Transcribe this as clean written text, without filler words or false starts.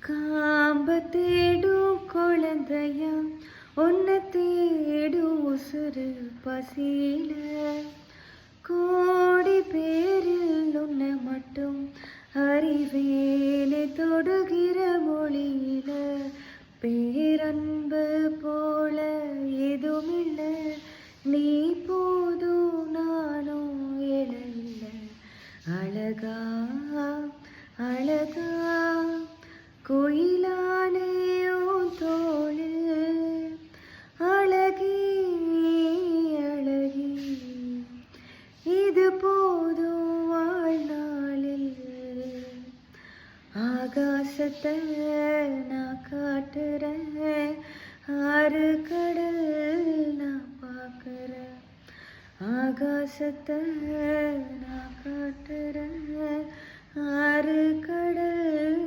காம்ப தேடும் குழந்தையா உன்னை தேடும் உசுறு பசியில கோடி பேரில் உன்னை மட்டும் அறிவேனே தொடுகிற மொழியில பேரன்பு போல எதுவுமில்ல நீ போதும் நானும் இழையில அழகா அழகா கோயிலானேயும் தோளில் அழகி அழகி இது போதும் வாழ்நாளில் ஆகாசத்தை நான் காட்டுறேன் ஆறு கடல் நான் பார்க்குறேன் ஆகாசத்தை நான் காட்டுறேன் ஆறு கடல்